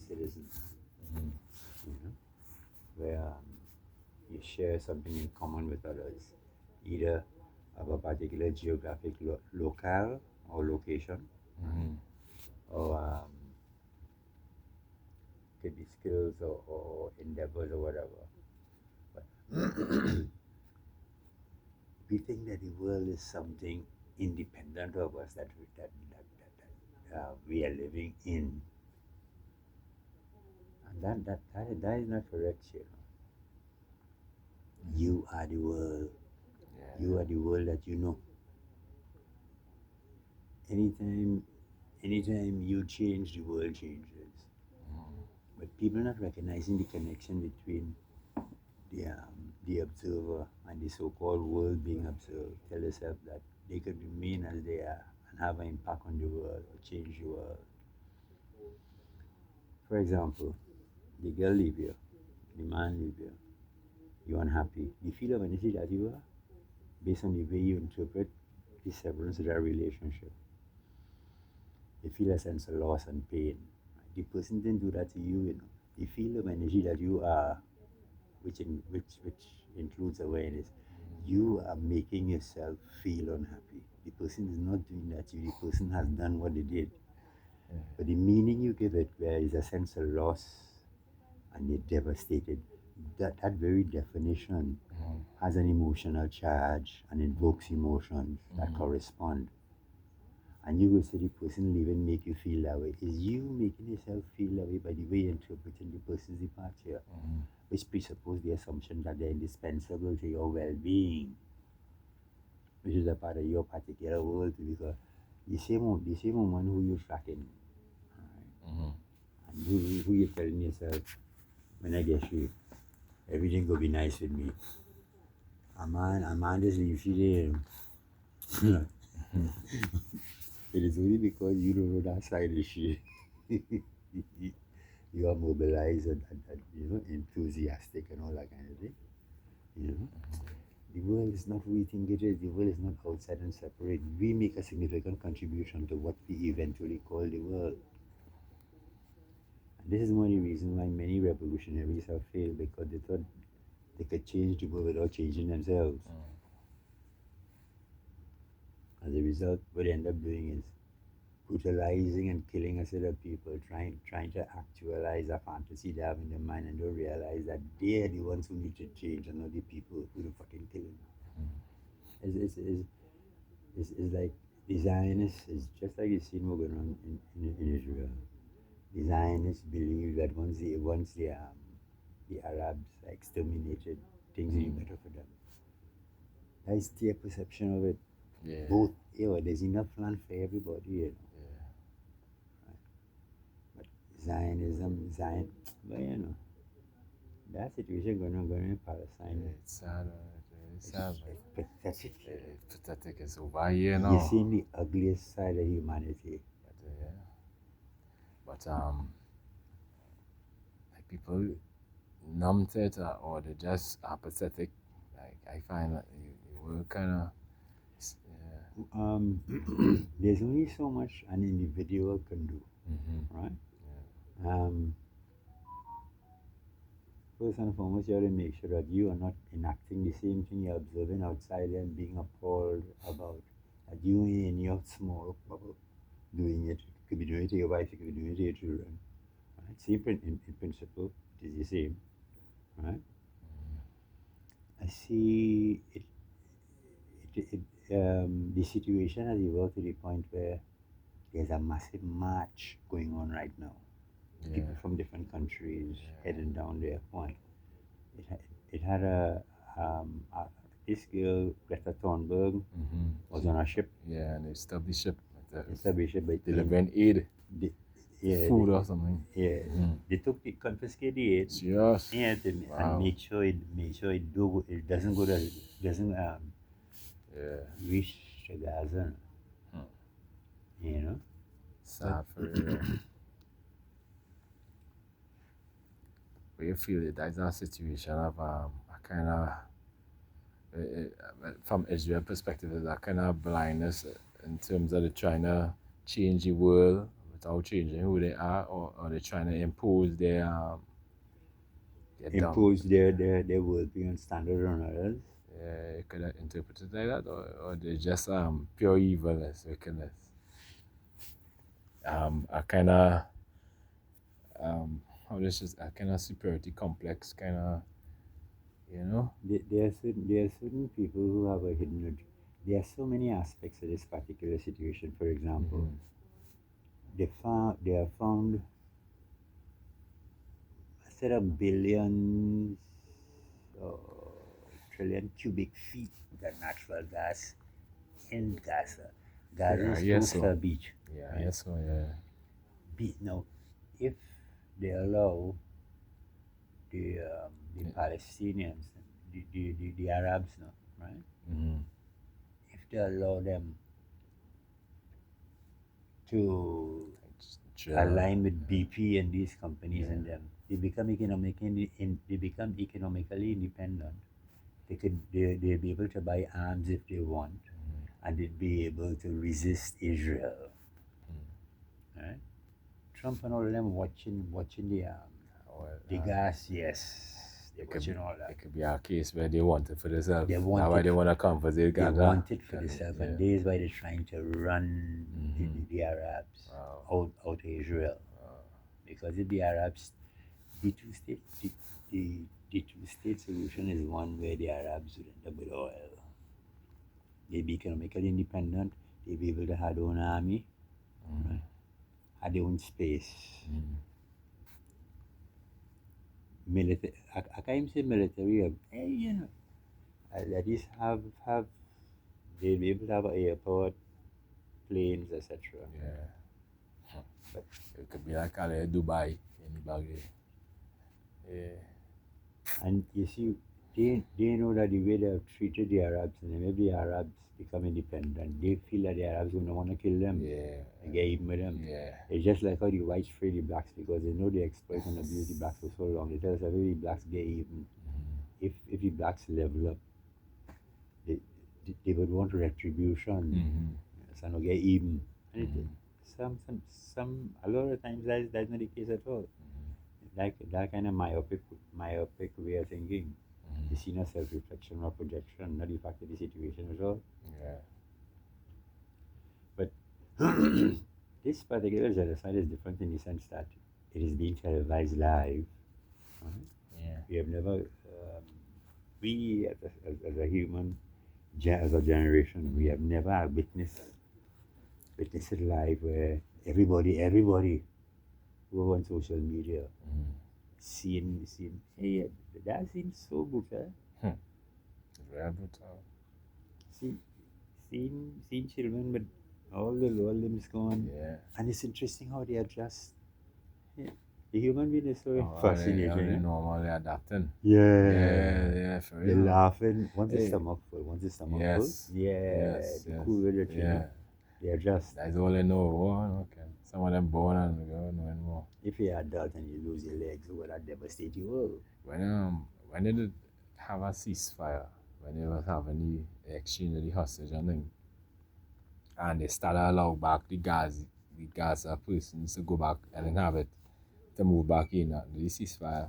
citizen, you know, where you share something in common with others, either of a particular geographic locale or location, or could be skills or endeavors or whatever. But we think that the world is something independent of us that we are living in, and that is not correct. You are the world. You are the world that you know. Anytime, anytime you change, the world changes. But people not recognizing the connection between the observer and the so-called world being observed. Tell yourself that they could remain as they are and have an impact on the world or change the world. For example, the girl leave you, the man leave you, you're unhappy. The feel of energy that you are, based on the way you interpret the severance of that relationship. You feel a sense of loss and pain. The person didn't do that to you, you know. The field of energy that you are, which includes awareness, you are making yourself feel unhappy. The person is not doing that to you. The person has done what they did. But the meaning you give it, where is a sense of loss and you're devastated, that very definition has an emotional charge and invokes emotions that correspond. And you will say the person leaving make you feel that way. Is you making yourself feel that way by the way you're interpreting the person's departure, which presupposes the assumption that they're indispensable to your well-being, which is a part of your particular world. Because the same woman who you're tracking, right? And who you're telling yourself, when I get you, everything will be nice with me. A man just leaves you there. It is only because you don't know that side of shit. You are mobilized and enthusiastic and all that kind of thing. You know, the world is not who we think it is. The world is not outside and separate. We make a significant contribution to what we eventually call the world. And this is one of the reasons why many revolutionaries have failed, because they thought they could change the world without changing themselves. As a result, what they end up doing is brutalizing and killing a set of people, trying to actualize a fantasy they have in their mind, and don't realize that they're the ones who need to change and not the people who are fucking killing them. It's like the Zionists, is just like you see what going on in Israel. The Zionists believe that once the Arabs are exterminated, things will be better for them. That is their perception of it. Both, there's enough land for everybody, you know. Right? But Zionism, but you know, that situation going on in Palestine. It's sad. It's sad. It's pathetic. It's pathetic. It's over here now. You're seeing the ugliest side of humanity. But like people numb to it, or they just apathetic. Like I find that you were kind of. There's only so much an individual can do, right? First and foremost, you have to make sure that you are not enacting the same thing you're observing outside and being appalled about. That you in your small bubble doing it. You could be doing it to your wife, you could be doing it to your children. Right? Same in principle, it is the same. Right? I see the situation has evolved to the point where there's a massive march going on right now. People from different countries heading down there. Point. It had this girl Greta Thunberg was on a ship. Yeah, and they stopped the ship. But delivering aid. Food or something. Yeah, they confiscated the aid. Yes. And make sure it doesn't go to reach to Gaza. You know. Sad for real. But you feel that that's a situation of a kind of from Israel perspective, is that kind of blindness in terms of trying to change the world without changing who they are, or they're trying to impose their dumb. impose their worldview standard on others. Yeah, you could interpret it like that, or they're just pure evilness, wickedness. A kind of how this is a kind of superiority complex, kind of, you know. There are certain people who have a hidden. There are so many aspects of this particular situation. For example, Mhm. they have found a set of billions, uh, trillion cubic feet of natural gas in Gaza. Gaza Yeah, is yes, close to so. a beach, Yeah, right? yes, so, yeah. Now, if they allow the Palestinians, the Arabs, now, right? Mm-hmm. If they allow them to Drill. align with BP and these companies Yeah. and them, they become economically independent. They'll be able to buy arms if they want, and they'd be able to resist Israel. Right? Trump and all of them watching Well, the gas, yes. They're it could be watching all that. it could be a case where they want it for themselves. They That's want why it they want to compensate they Gaza. want it for themselves, Yeah. and this is why they're trying to run Mhm. the Arabs Wow. out of Israel. Because if the Arabs, the two state the, the two state solution is one where the Arabs would end up with oil. They'd be economically independent. They'd be able to have their own army, right? Have their own space. Mhm. Military. I can't say military. At least have they'll be able to have an airport, planes, etc. Yeah. But It could be like Dubai in the bag. Yeah. and you see, they know that the way they have treated the Arabs, and maybe the Arabs become independent, they feel that the Arabs don't want to kill them Yeah. and get even with them. Yeah. It's just like how the whites free the blacks because they know they exploit and abuse the blacks for so long. They tell us that if the blacks get even, if the blacks level up, they, they would want retribution. Mm-hmm. So no get even. And Mhm. some a lot of times that's not the case at all. That kind of myopic way of thinking. You see no self reflection or projection, not the fact of the situation at all. Yeah. But this particular genocide is different in the sense that it is being televised live. Right? Yeah. We have never, we as a human, as a generation, we have never witnessed it live where everybody who on social media seen, hey, that seems so brutal. Very brutal. See, seen children with all the lower limbs gone. Yeah. And it's interesting how they adjust. Yeah. The human being is so Oh, are fascinating. they Yeah? normally adapting? Yeah. Yeah, for They're real. laughing. Once the Hey, stomach full, once the stomach full, yes. yeah, Yes, the yes. cool with it, Yeah. They adjust. That's all they know. Oh, okay. Some of them born and go no anymore. If you're adult and you lose your legs, what that devastate you will. When they did have a ceasefire, when they was having the exchange of the hostage and thing, and they started allow back the Gaza persons to go back and then have it to move back in the ceasefire.